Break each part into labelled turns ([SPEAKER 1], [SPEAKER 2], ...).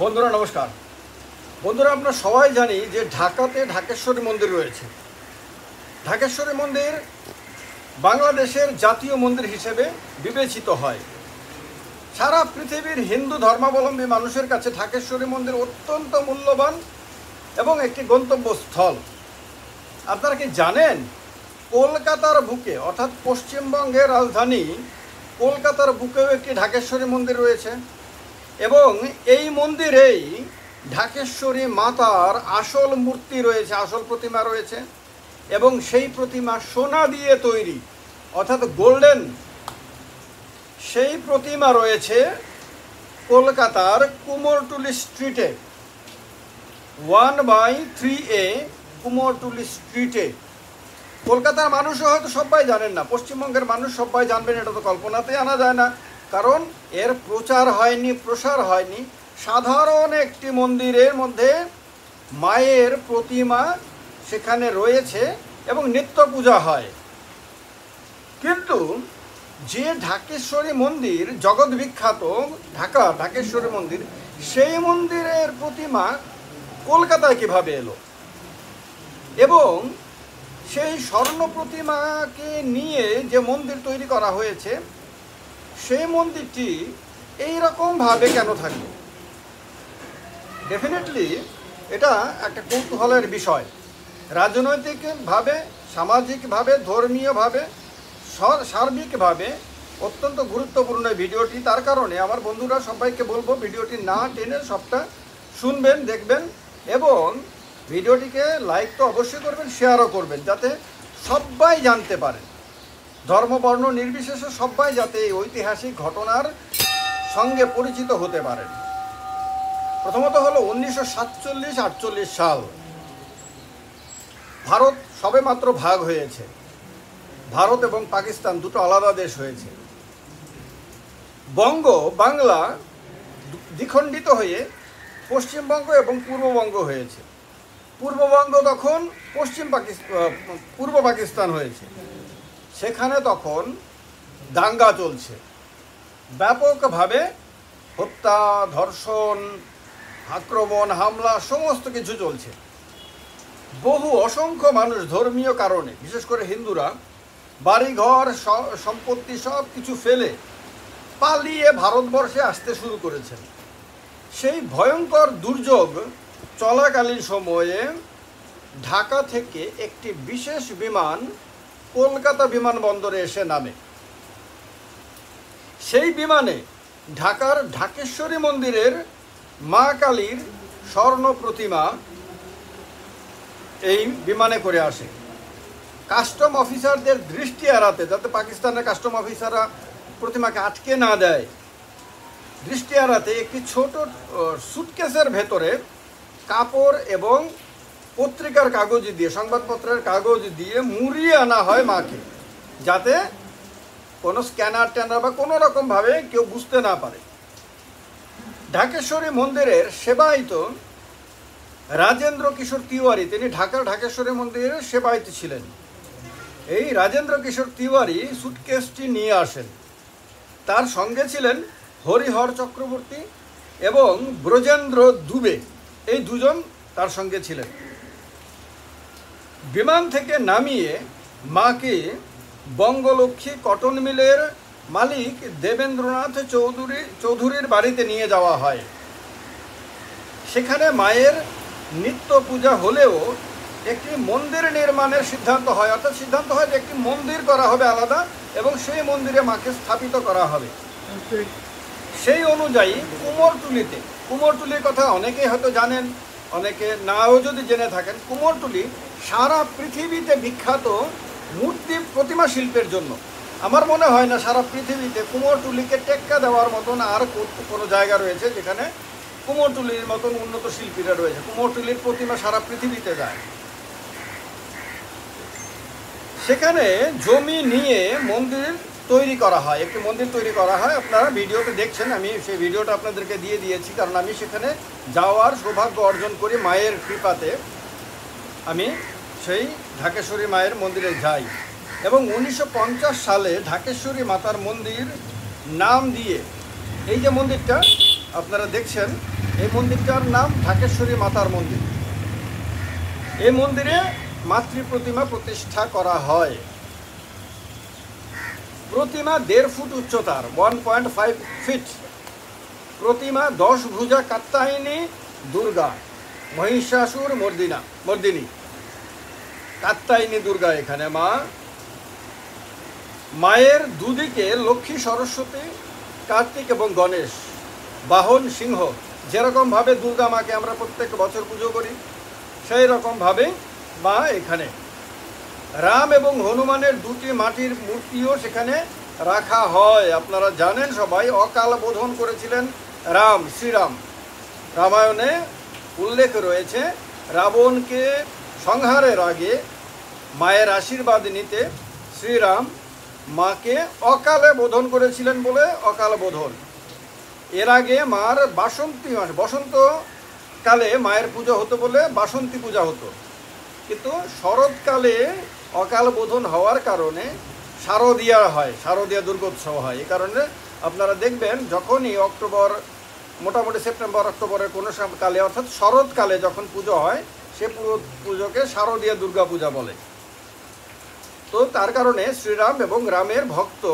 [SPEAKER 1] বন্ধুরা নমস্কার। বন্ধুরা আমরা সবাই জানি যে ঢাকাতে ঢাকেশ্বরী মন্দির রয়েছে। ঢাকেশ্বরী মন্দির বাংলাদেশের জাতীয় মন্দির হিসেবে বিবেচিত হয়। সারা পৃথিবীর হিন্দু ধর্মাবলম্বী মানুষের কাছে ঢাকেশ্বরী মন্দির অত্যন্ত মূল্যবান এবং একটি গন্তব্যস্থল। আপনারা কি জানেন কলকাতার বুকে অর্থাৎ পশ্চিমবঙ্গের রাজধানী কলকাতার বুকেও একটি ঢাকেশ্বরী মন্দির রয়েছে এবং এই মন্দিরেই ঢাকেশ্বরী মাতার আসল মূর্তি রয়েছে, আসল প্রতিমা রয়েছে এবং সেই প্রতিমা সোনা দিয়ে তৈরি অর্থাৎ গোল্ডেন। সেই প্রতিমা রয়েছে কলকাতার কুমোরটুলি স্ট্রিটে 1/3A কুমোরটুলি স্ট্রিটে। কলকাতার মানুষও হয়তো সবাই জানেন না, পশ্চিমবঙ্গের মানুষ সবাই জানবেন এটা তো কল্পনাতেই আনা যায় না, কারণ এর প্রচার হয়নি, প্রসার হয়নি। সাধারণ একটি মন্দিরের মধ্যে মায়ের প্রতিমা সেখানে রয়েছে এবং নিত্য পূজা হয়। কিন্তু যে ঢাকেশ্বরী মন্দির জগৎ বিখ্যাত, ঢাকেশ্বরী মন্দির, সেই মন্দিরের প্রতিমা কলকাতায় কিভাবে এলো এবং সেই স্বর্ণ প্রতিমাকে নিয়ে যে মন্দির তৈরি করা হয়েছে সেই মন্দিরটি এইরকমভাবে কেন থাকবে? ডেফিনেটলি এটা একটা কৌতূহলের বিষয়। রাজনৈতিকভাবে, সামাজিকভাবে, ধর্মীয়ভাবে, সার্বিকভাবে অত্যন্ত গুরুত্বপূর্ণ ভিডিওটি। তার কারণে আমার বন্ধুরা সবাইকে বলবো ভিডিওটি না টেনে সবটা শুনবেন, দেখবেন এবং ভিডিওটিকে লাইক তো অবশ্যই করবেন, শেয়ারও করবেন, যাতে সবাই জানতে পারেন, ধর্ম বর্ণ নির্বিশেষে সবাই যাতে এই ঐতিহাসিক ঘটনার সঙ্গে পরিচিত হতে পারেন। প্রথমত হলো 1947-48 সাল ভারত সবেমাত্র ভাগ হয়েছে। ভারত এবং পাকিস্তান দুটো আলাদা দেশ হয়েছে। বাংলা দ্বিখণ্ডিত হয়ে পশ্চিমবঙ্গ এবং পূর্ববঙ্গ হয়েছে। পূর্ববঙ্গ তখন পূর্ব পাকিস্তান হয়েছে। সেখানে তখন দাঙ্গা চলছে, ব্যাপকভাবে হত্যা, ধর্ষণ, আক্রমণ, হামলা সমস্ত কিছু চলছে। অসংখ্য মানুষ ধর্মীয় কারণে, বিশেষ করে হিন্দুরা, বাড়িঘর সম্পত্তি সব কিছু ফেলে পালিয়ে ভারতবর্ষে আসতে শুরু করেছেন। সেই ভয়ঙ্কর দুর্যোগ চলাকালীন সময়ে ঢাকা থেকে একটি বিশেষ বিমান কলকাতা বিমানবন্দরে এসে নামে। সেই বিমানে ঢাকার ঢাকেশ্বরী মন্দিরের মা কালীর স্বর্ণ প্রতিমা এই বিমানে করে আসে। কাস্টম অফিসারদের দৃষ্টি এড়াতে, যাতে পাকিস্তানের কাস্টম অফিসাররা প্রতিমাকে আটকে না দেয়, দৃষ্টি এড়াতে একটি ছোট সুটকেসের ভেতরে কাপড় এবং পত্রিকার কাগজ দিয়ে, সংবাদপত্রের কাগজ দিয়ে মুড়িয়ে আনা হয় মাকে, যাতে কোনো স্ক্যানার ট্যানার বা কোনো রকমভাবে কেউ বুঝতে না পারে। ঢাকেশ্বরী মন্দিরের সেবায়িত রাজেন্দ্র কিশোর তিওয়ারি, তিনি ঢাকার ঢাকেশ্বরী মন্দিরের সেবায়িত ছিলেন। এই রাজেন্দ্র কিশোর তিওয়ারি সুটকেসটি নিয়ে আসেন। তার সঙ্গে ছিলেন হরিহর চক্রবর্তী এবং ব্রজেন্দ্র দুবে, এই দুজন তার সঙ্গে ছিলেন। বিমান থেকে নামিয়ে মাকে বঙ্গলক্ষ্মী কটন মিলের মালিক দেবেন্দ্রনাথ চৌধুরীর বাড়িতে নিয়ে যাওয়া হয়। সেখানে মায়ের নিত্য পূজা হলেও একটি মন্দির নির্মাণের সিদ্ধান্ত হয়, অর্থাৎ সিদ্ধান্ত হয় যে একটি মন্দির করা হবে আলাদা এবং সেই মন্দিরে মাকে স্থাপিত করা হবে। সেই অনুযায়ী কুমোরটুলির কথা অনেকেই হয়তো জানেন, অনেকে নাও যদি জেনে থাকেন। কুমোরটুলি সারা পৃথিবীতে বিখ্যাত মূর্তি প্রতিমা শিল্পের জন্য। আমার মনে হয় না সারা পৃথিবীতে কুমোরটুলিকে টেক্কা দেওয়ার মতন আর কোনো জায়গা রয়েছে যেখানে কুমোরটুলির মতন উন্নত শিল্পীরা রয়েছে। কুমোরটুলির প্রতিমা সারা পৃথিবীতে যায়। সেখানে জমি নিয়ে মন্দির তৈরি করা হয়, একটি মন্দির তৈরি করা হয়। আপনারা ভিডিওতে দেখছেন, আমি সেই ভিডিওটা আপনাদেরকে দিয়ে দিয়েছি, কারণ আমি সেখানে যাওয়ার সৌভাগ্য অর্জন করি মায়ের কৃপাতে। আমি সেই ঢাকেশ্বরী মায়ের মন্দিরে যাই এবং 1950 সালে ঢাকেশ্বরী মাতার মন্দির নাম দিয়ে এই যে মন্দিরটা আপনারা দেখছেন, এই মন্দিরটার নাম ঢাকেশ্বরী মাতার মন্দির। এই মন্দিরে মাতৃ প্রতিমা প্রতিষ্ঠা করা হয়। প্রতিমা 1.5 ফুট উচ্চতার, 1.5 ফিট। প্রতিমা 10 ভুজা কাত্যায়নী দুর্গা, মহিষাসুর মর্দিনী কাত্যায়নী দুর্গা এখানে মা। মায়ের দুদিকে লক্ষ্মী, সরস্বতী, কার্তিক এবং গণেশ, বাহন সিংহ। যেরকমভাবে দুর্গা মাকে আমরা প্রত্যেক বছর পুজো করি সেই রকমভাবে মা এখানে। রাম এবং হনুমানের 2টি মাটির মূর্তিও সেখানে রাখা হয়। আপনারা জানেন সবাই, অকাল বোধন করেছিলেন শ্রীরাম। রামায়ণে উল্লেখ রয়েছে, রাবণকে সংহারের আগে মায়ের আশীর্বাদ নিতে শ্রীরাম মাকে অকালে বোধন করেছিলেন বলে অকাল বোধন। এর আগে মার বসন্তকালে মায়ের পুজো হতো বলে বাসন্তী পূজা হতো, কিন্তু শরৎকালে অকাল বোধন হওয়ার কারণে শারদীয়া হয়, শারদীয়া দুর্গোৎসব হয়। এই কারণে আপনারা দেখবেন যখনই মোটামুটি সেপ্টেম্বর অক্টোবরের কোনো কালে, অর্থাৎ শরৎকালে যখন পুজো হয় সে পুজোকে শারদীয়া দুর্গা পূজা বলে। তো তার কারণে শ্রীরাম এবং রামের ভক্ত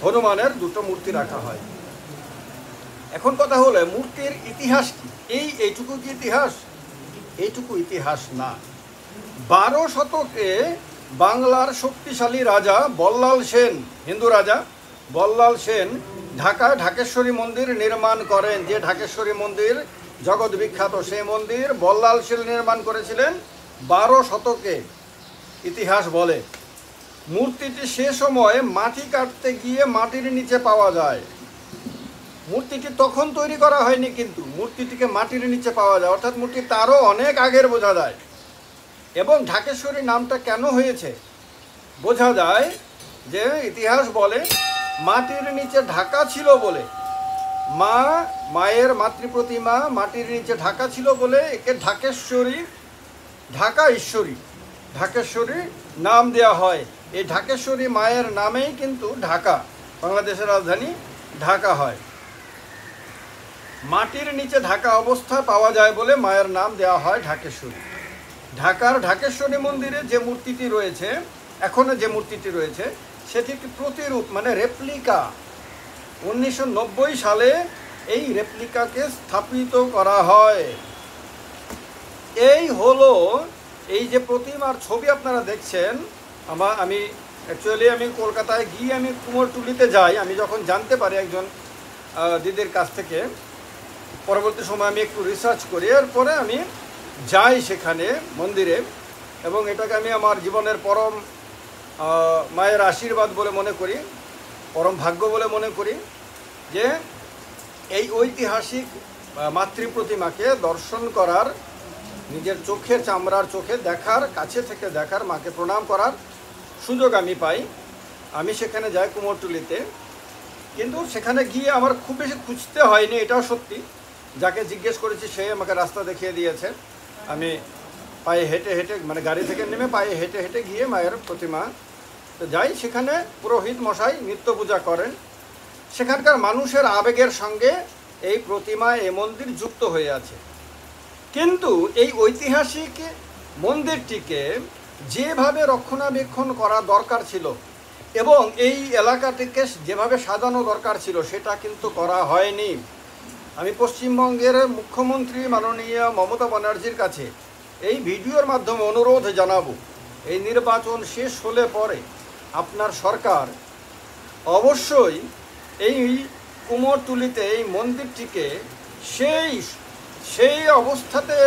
[SPEAKER 1] হনুমানের 2টো মূর্তি রাখা হয়। এখন কথা হলো, মূর্তির ইতিহাস কি? এইটুকু কি ইতিহাস? এইটুকু ইতিহাস না। 12 শতকে বাংলার শক্তিশালী রাজা বল্লাল সেন, হিন্দু রাজা বল্লাল সেন ঢাকায় ঢাকেশ্বরী মন্দির নির্মাণ করেন। যে ঢাকেশ্বরী মন্দির জগৎ বিখ্যাত, সেই মন্দির বল্লাল সেন নির্মাণ করেছিলেন 12 শতকে, ইতিহাস বলে। মূর্তিটি সে সময় মাটি কাটতে গিয়ে মাটির নিচে পাওয়া যায়। মূর্তিটি তখন তৈরি করা হয়নি, কিন্তু মূর্তিটিকে মাটির নিচে পাওয়া যায়, অর্থাৎ মূর্তি তারও অনেক আগের বোঝা যায়। এবং ঢাকেশ্বরী নামটা কেন হয়েছে বোঝা যায় যে ইতিহাস বলে মাটির নিচে ঢাকা ছিল বলে, মায়ের মাতৃ প্রতিমা মাটির নিচে ঢাকা ছিল বলে একে ঢাকেশ্বরী, ঢাকেশ্বরী নাম দেওয়া হয়। এই ঢাকেশ্বরী মায়ের নামেই কিন্তু ঢাকা, বাংলাদেশের রাজধানী ঢাকা হয়। মাটির নিচে ঢাকা অবস্থায় পাওয়া যায় বলে মায়ের নাম দেওয়া হয় ঢাকেশ্বরী। ঢাকার ঢাকেশ্বরী মন্দিরে যে মূর্তিটি রয়েছে, এখনো যে মূর্তিটি রয়েছে, সেটি একটি প্রতিরূপ, মানে রেপ্লিকা। 1990 সালে এই রেপ্লিকাকে স্থাপিত করা হয়। এই হলো এই যে প্রতিমার ছবি আপনারা দেখছেন। আমি কলকাতায় গিয়ে আমি কুমোরটুলিতে যাই। আমি যখন জানতে পারি একজন দিদির কাছ থেকে, পরবর্তী সময় আমি একটু রিসার্চ করি, এরপরে আমি যাই সেখানে মন্দিরে, এবং এটাকে আমি আমার জীবনের পরম মায়ের আশীর্বাদ বলে মনে করি, পরম ভাগ্য বলে মনে করি যে এই ঐতিহাসিক মাতৃ প্রতিমাকে দর্শন করার, নিজের চোখের চামড়ার চোখে দেখার, কাছে থেকে দেখার, মাকে প্রণাম করার সুযোগ আমি পাই। আমি সেখানে যাই কুমোরটুলিতে, কিন্তু সেখানে গিয়ে আমার খুব বেশি খুঁজতে হয়নি, এটাও সত্যি। যাকে জিজ্ঞেস করেছি সে আমাকে রাস্তা দেখিয়ে দিয়েছে। আমি পায়ে হেঁটে হেঁটে, মানে গাড়ি থেকে নেমে পায়ে হেঁটে হেঁটে গিয়ে মায়ের প্রতিমা তো যাই। সেখানে পুরোহিত মশাই নিত্য পূজা করেন। সেখানকার মানুষের আবেগের সঙ্গে এই প্রতিমা, এই মন্দির যুক্ত হয়ে আছে। কিন্তু এই ঐতিহাসিক মন্দিরটিকে যেভাবে রক্ষণাবেক্ষণ করা দরকার ছিল এবং এই এলাকাটিকে যেভাবে সাজানো দরকার ছিল, সেটা কিন্তু করা হয়নি। আমি পশ্চিমবঙ্গের মুখ্যমন্ত্রী মাননীয় মমতা ব্যানার্জির কাছে এই ভিডিওর মাধ্যমে অনুরোধ জানাবো, এই নির্বাচন শেষ হলে পরে আপনার সরকার অবশ্যই এই কুমোরটুলিতে এই মন্দিরটিকে সেই অবস্থাতে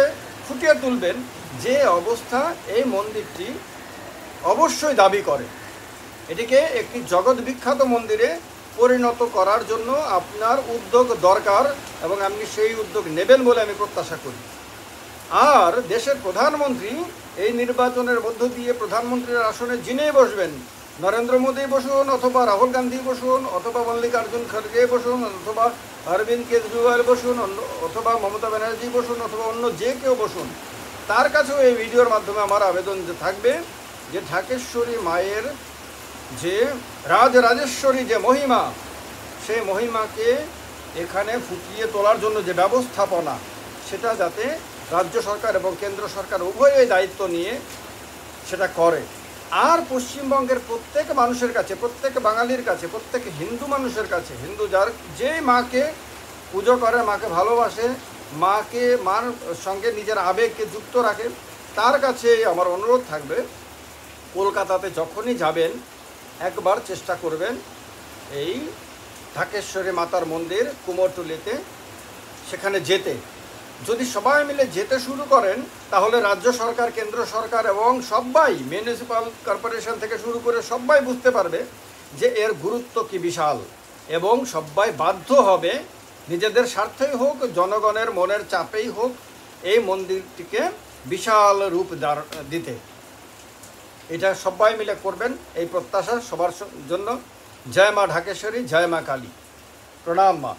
[SPEAKER 1] ফুটিয়ে তুলবেন যে অবস্থা এই মন্দিরটি অবশ্যই দাবি করে। এটিকে একটি জগৎ বিখ্যাত মন্দিরে পরিণত করার জন্য আপনার উদ্যোগ দরকার, এবং আপনি সেই উদ্যোগ নেবেন বলে আমি প্রত্যাশা করি। আর দেশের প্রধানমন্ত্রী এই নির্বাচনের মধ্য দিয়ে প্রধানমন্ত্রীর আসনে যিনি বসবেন, নরেন্দ্র মোদী বসুন, অথবা রাহুল গান্ধী বসুন, অথবা মল্লিকার্জুন খড়গে বসুন, অথবা অরবিন্দ কেজরিওয়াল বসুন, অথবা মমতা ব্যানার্জি বসুন, অথবা অন্য যে কেউ বসুন, তার কাছেও এই ভিডিওর মাধ্যমে আমার আবেদন থাকবে যে ঢাকেশ্বরী মায়ের যে রাজরাজেশ্বরী যে মহিমা, সেই মহিমাকে এখানে ফুটিয়ে তোলার জন্য যে ব্যবস্থাপনা, সেটা যাতে রাজ্য সরকার এবং কেন্দ্র সরকার উভয়ই দায়িত্ব নিয়ে সেটা করে। আর পশ্চিমবঙ্গের প্রত্যেক মানুষের কাছে, প্রত্যেক বাঙালির কাছে, প্রত্যেক হিন্দু মানুষের কাছে, হিন্দু যার যেই মাকে পুজো করে, মাকে ভালোবাসে, মার সঙ্গে নিজের আবেগকে যুক্ত রাখে, তার কাছে আমার অনুরোধ থাকবে, কলকাতাতে যখনই যাবেন একবার চেষ্টা করবেন এই ঢাকেশ্বরী মাতার মন্দির কুমোরটুলিতে, সেখানে যেতে। যদি সবাই মিলে যেতে শুরু করেন তাহলে রাজ্য সরকার, কেন্দ্র সরকার এবং সবাই, মিউনিসিপ্যাল কর্পোরেশন থেকে শুরু করে সবাই বুঝতে পারবে যে এর গুরুত্ব কি বিশাল, এবং সবাই বাধ্য হবে নিজেদের স্বার্থেই হোক, জনগণের মনের চাপেই হোক, এই মন্দিরটিকে বিশাল রূপ দিতে। এটা সবাই মিলে করবেন, এই প্রত্যাশা সবার জন্য। জয় মা ঢাকেশ্বরী, জয় মা কালী, প্রণাম মা।